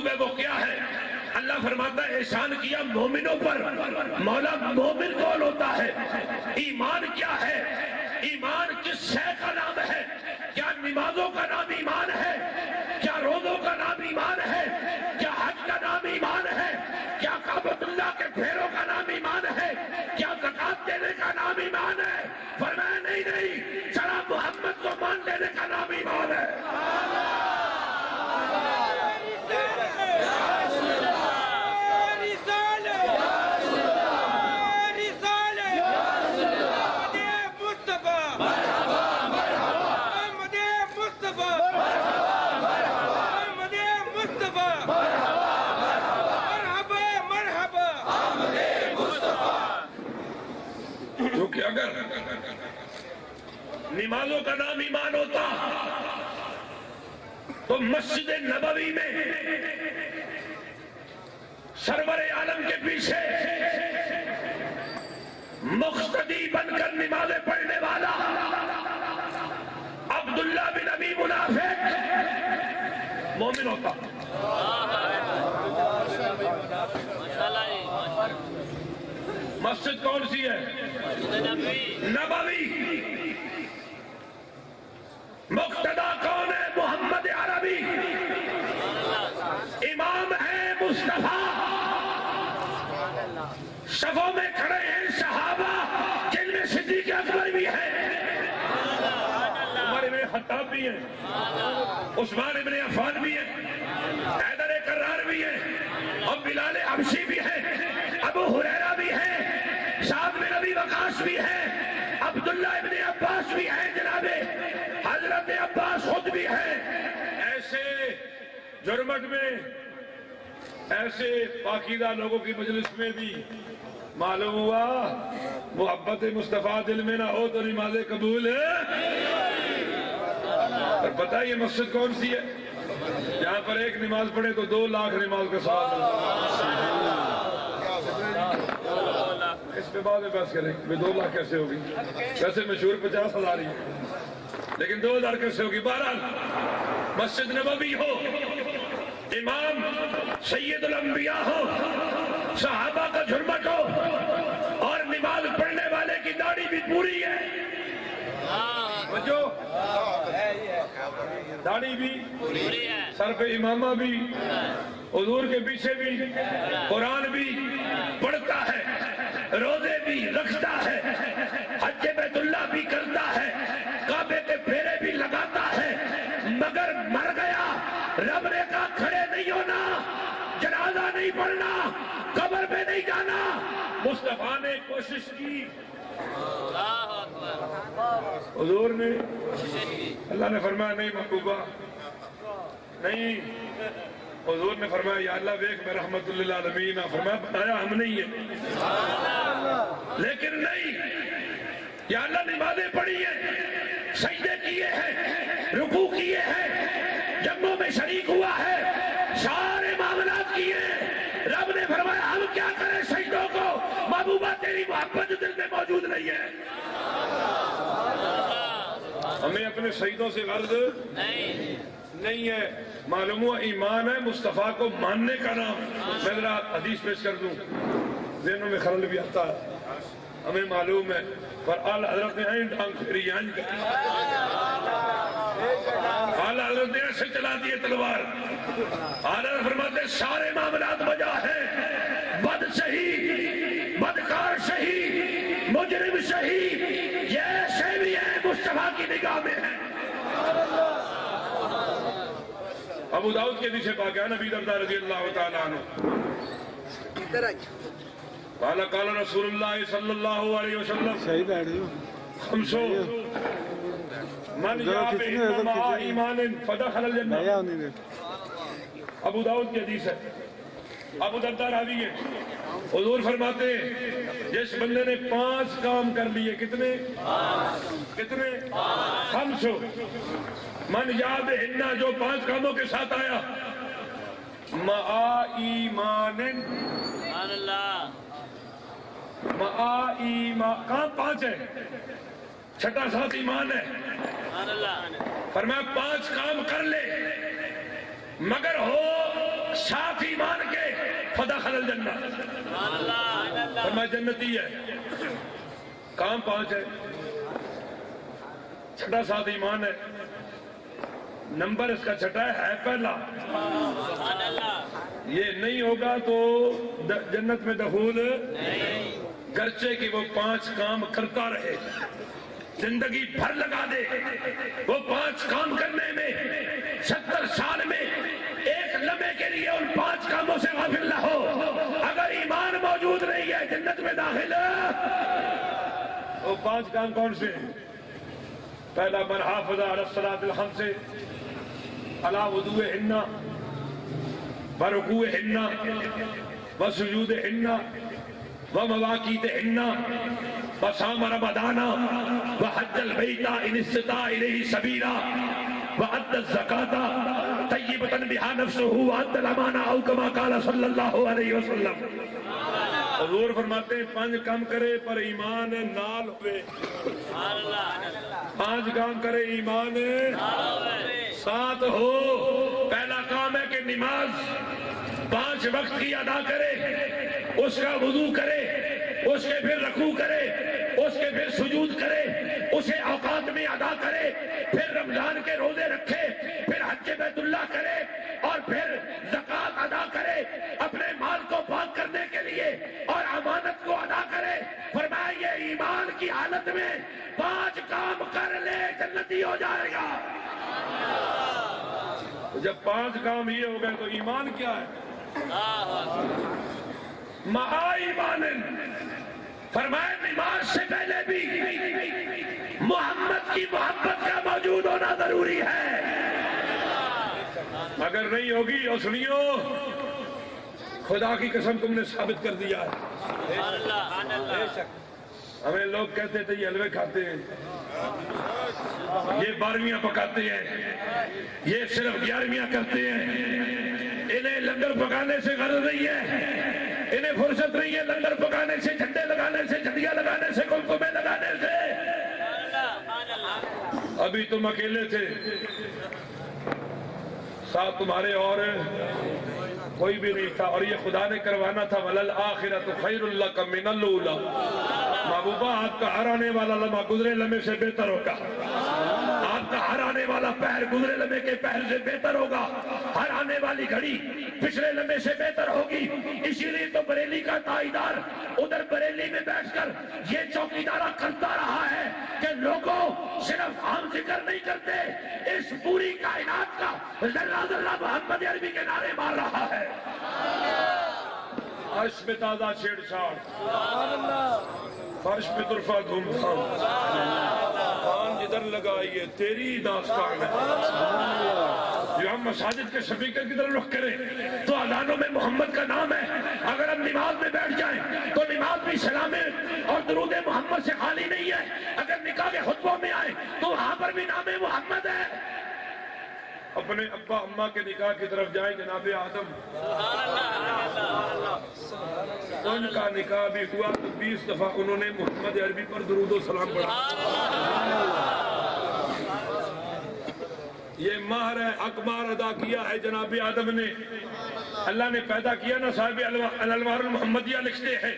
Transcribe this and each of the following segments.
مطلوب ہے وہ کیا ہے؟ اللہ فرماتا ہے احسان کیا مومنوں پر، مولا مومن کون ہوتا ہے؟ ایمان کیا ہے؟ ایمان کس شے کا نام ہے؟ کیا نمازوں کا نام ایمان ہے؟ کیا روزوں کا نام ایمان ہے؟ کیا حج کا نام ایمان ہے؟ کیا کعبۃ اللہ کے پھیروں کا نام ایمان ہے؟ کیا زکات دینے کا نام ایمان ہے؟ فرمایا نہیں، ذرا محمد کو مان لینے کا نام ایمان ہے۔ کیونکہ اگر نمازوں کا نام ایمان ہوتا تو مسجد نبوی میں سرور عالم کے پیچھے مقتدی بن کر نمازیں پڑھنے والا عبداللہ بن ابی منافق مومن ہوتا۔ مسجد کون سی ہے؟ نبوی۔ مقتدا کون ہے؟ محمد عربی۔ امام ہے مصطفیٰ۔ صفوں میں کھڑے ہیں صحابہ جن میں صدیق اکبر بھی ہے، عمر بن خطاب بھی ہیں، عثمان بن عفان بھی ہیں، حیدر کرار بھی ہیں، اور بلال حبشی بھی ہیں، ابو ہریرہ بھی ہیں، سعد بن ابی وقاص بھی ہیں، عبداللہ ابن عباس بھی ہیں، جناب حضرت عباس خود بھی ہیں۔ ایسے جرمٹ میں، ایسے پاکیزہ لوگوں کی مجلس میں بھی معلوم ہوا محبت مصطفیٰ دل میں نہ ہو تو نمازیں قبول ہے۔ اور بتائیے مسجد کون سی ہے جہاں پر ایک نماز پڑھے تو 2 لاکھ نماز کا ثواب ملتا؟ اس پہ بعد میں بحث کریں کہ 2 لاکھ کیسے ہوگی؟ ویسے مشہور 50,000 ہی ہے، لیکن 2,000 کیسے ہوگی؟ بہرحال مسجد نبوی ہو، امام سید الانبیاء ہو، صحابہ کا جھرمٹ ہو، اور نماز پڑھنے والے کی داڑھی بھی پوری ہے، جو داڑھی بھی، سر پہ امامہ بھی، حضور کے پیچھے بھی، قرآن بھی پڑھتا ہے، روزے بھی رکھتا ہے، حج بیت اللہ بھی کرتا ہے، کعبے کے پھیرے بھی لگاتا ہے، مگر مر گیا، رب نے کہا کھڑے نہیں ہونا، جنازہ نہیں پڑھنا، قبر پہ نہیں جانا۔ مصطفیٰ نے کوشش کی، حضور نے، اللہ نے فرمایا نہیں محبوبہ نہیں، حضور نے فرمایا یا اللہ دیکھ میں رحمت للعالمین، فرمایا بتایا ہم نہیں ہیں، لیکن نہیں، یا اللہ نمازیں پڑھی ہیں، سجدے کیے ہیں، رکوع کیے ہیں، جنگوں میں شریک ہوا ہے، سارے معاملات کیے ہیں، رب نے فرمایا ہم کیا کریں سجدوں کو؟ محبوبہ تیری محبت دل میں موجود نہیں ہے۔ ہمیں اپنے سجدوں سے غرض نہیں ہے، معلوم ہوا ایمان ہے مصطفیٰ کو ماننے کا نام۔ میں ذرا حدیث پیش کر دوں، ذہنوں میں خلل بھی آتا ہے، ہمیں معلوم ہے، پر اعلیٰ حضرت نے این ڈانگ پھیری، این کری، اعلیٰ حضرت نے ایسے چلا دیے تلوار، اعلیٰ فرماتے سارے معاملات وجہ ہیں، بد صحیح، بدکار صحیح، مجرم صحیح، یہ ایسے بھی ہیں مصطفیٰ کی نگاہ میں ہیں۔ ابو داؤد کے حدیث پاک ہے، نبی دردہ رضی اللہ تعالیٰ عنہ قال قال رسول اللہ صلی اللہ علیہ وسلم خمسو من جاء مع ایمان فدخل الجنہ۔ ابو داؤد کی حدیث ہے، ابو دردہ راوی ہے، حضور فرماتے ہیں جس بندے نے 5 کام کر لیے، کتنے؟ خمسو من جاء بہنہ، جو 5 کاموں کے ساتھ آیا، مع ایمان، مع ایمان، کام 5 ہے، چھٹا ساتھ ایمان ہے، فرمایا 5 کام کر لے، مگر ہو ساتھ ایمان کے فدخل الجنہ، فرمایا جنتی ہے۔ کام 5 ہے، چھٹا ساتھ ایمان ہے، نمبر اس کا چھٹا ہے پہلا، یہ نہیں ہوگا تو جنت میں دخول گرچہ کہ وہ 5 کام کرتا رہے، زندگی بھر لگا دے، وہ 5 کام کرنے میں 70 سال میں ایک لمحے کے لیے ان 5 کاموں سے غافل نہ ہو، اگر ایمان موجود نہیں ہے جنت میں داخل۔ وہ 5 کام کون سے ہیں؟ پہلا، من حافظ علی الصلاۃ الخمس علی وضوءہن ورکوعہن وسجودہن ومواقیتہن وصام رمضان وحج البیت ان استطاع الیہ سبیلا وأدى الزکاة طیبۃ بہا نفسہ وأدى الامانہ او کما قال صلی اللہ علیہ وسلم۔ حضور فرماتے ہیں 5 کام کرے پر ایمان نال ہوئے، 5 کام کرے ایمان ساتھ ہو۔ پہلا کام ہے کہ نماز 5 وقت کی ادا کرے، اس کا وضو کرے، اس کے پھر رکوع کرے، اس کے پھر سجود کرے، اسے اوقات میں ادا کرے، پھر رمضان کے روزے رکھے، پھر حج بیت اللہ کرے، اور پھر زکوٰۃ ادا کرے اپنے مال کو پاک کرنے کے لیے، اور امانت کو ادا کرے۔ فرمایا یہ ایمان کی حالت میں 5 کام کر لے جنتی ہو جائے گا۔ جب 5 کام یہ ہو گئے تو ایمان کیا ہے؟ مع ایمان، فرمایا نماز سے پہلے بھی محمد کی محبت کا موجود ہونا ضروری ہے، اگر نہیں ہوگی اور سنیو خدا کی قسم تم نے ثابت کر دیا ہے۔ ہمیں لوگ کہتے تھے یہ حلوے کھاتے ہیں، یہ 12ویاں پکاتے ہیں، یہ صرف 11ویاں کرتے ہیں، انہیں لنگر پکانے سے غرض نہیں ہے، انہیں فرصت نہیں ہے لنگر پکانے سے، جھنڈے لگانے سے، جھنڈیاں لگانے سے، قلقمے لگانے سے۔ ابھی تم اکیلے تھے، ساتھ تمہارے اور کوئی بھی نہیں تھا، اور یہ خدا نے کروانا تھا۔ وَلَلْآخِرَةُ خَيْرٌ لَكَ مِنَ الْأُولَىٰ، محبوبہ آپ کا ہر آنے والا لمحہ گزرے لمحے سے بہتر ہوگا، آپ کا ہر آنے والا پہر گزرے لمحے کے پہر سے بہتر ہوگا، ہر آنے والی گھڑی پچھلے لمحے سے بہتر ہوگی۔ اسی لیے تو بریلی کا تائیدار ادھر بریلی میں بیٹھ کر یہ چوکیدارہ کرتا رہا ہے کہ لوگوں صرف ہم ذکر نہیں کرتے، اس پوری کائنات کا ذرہ ذرہ محمد عربی کے نعرے مار رہا ہے۔ عرش پہ تازہ چھیڑ چھاڑ، فرش پہ طرفہ دھوم دھام، کان جدھر لگائیے تیری داستان ہے۔ جو ہم مساجد کے سپیکر کی طرف رخ کریں تو اذانوں میں محمد کا نام ہے، اگر ہم نماز میں بیٹھ جائیں تو نماز بھی سلام اور درود محمد سے خالی نہیں ہے، اگر نکاح کے خطبوں میں آئیں تو وہاں پر بھی نام محمد ہے۔ اپنے ابا اماں کے نکاح کی طرف جائیں، جناب آدم ان کا نکاح بھی ہوا تو 20 دفعہ انہوں نے محمد عربی پر درود و سلام پڑھا۔ یہ مہر ہے، اکبار ادا کیا ہے جناب آدم نے، اللہ نے پیدا کیا نا۔ صاحب الانوار المحمدیہ لکھتے ہیں،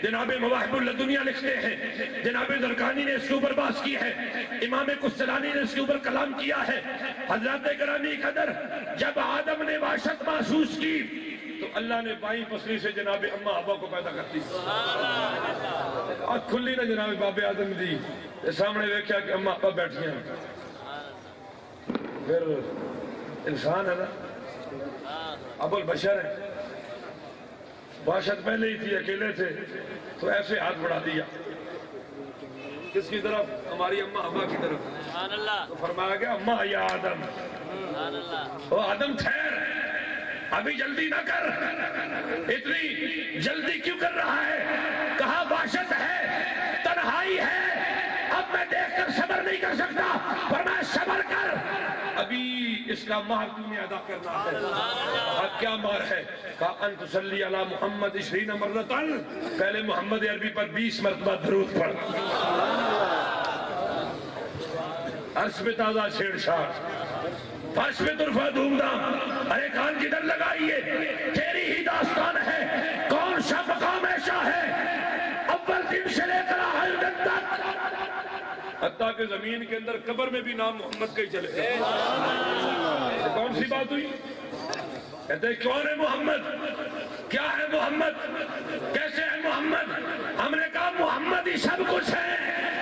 جناب مواہب اللدنیہ لکھتے ہیں، جناب زرقانی نے اس کے اوپر بحث کی ہے، امام قسطلانی نے اس کے اوپر کلام کیا ہے۔ حضرات گرامی قدر، جب آدم نے وحشت محسوس کی تو اللہ نے بائیں پسلی سے جناب اماں حوا کو پیدا کر دی، اور کھلی نہ جناب باب آدم دی، سامنے دیکھا کہ اماں حوا بیٹھی ہیں۔ پھر انسان ہے نا، ابو البشر ہے، وحشت پہلے ہی تھی، اکیلے تھے تو ایسے ہاتھ بڑھا دیا، کس کی طرف؟ ہماری اماں حوا کی طرف۔ تو فرمایا گیا اماں یا آدم، او آدم ٹھہر، ابھی جلدی نہ کر، اتنی جلدی کیوں کر رہا ہے؟ کہا وحشت ہے، تنہائی ہے، اب میں دیکھ کر صبر نہیں کر سکتا۔ فرمایا صبر کر، ابھی اس کا مہر تمہیں ادا کرنا ہے۔ کہا کیا مہر ہے؟ کہا ان تصلی علی محمد 20 مرتن، پہلے محمد عربی پر 20 مرتبہ درود پڑھ۔ عرش پہ تازہ چھیڑ چھاڑ، فرش پہ ترفع دھوم دھام، ارے کان کدھر لگائیے، تیری ہی داستان ہے، کون سا مقام ایسا ہے اول دن سے لے کر آخر دن تک، حتیٰ کہ زمین کے اندر قبر میں بھی نام محمد کا ہی چلے گا۔ کون سی بات ہوئی؟ کہتے ہیں کون ہے محمد، کیا ہے محمد، کیسے ہے محمد؟ ہم نے کہا محمد ہی سب کچھ ہے،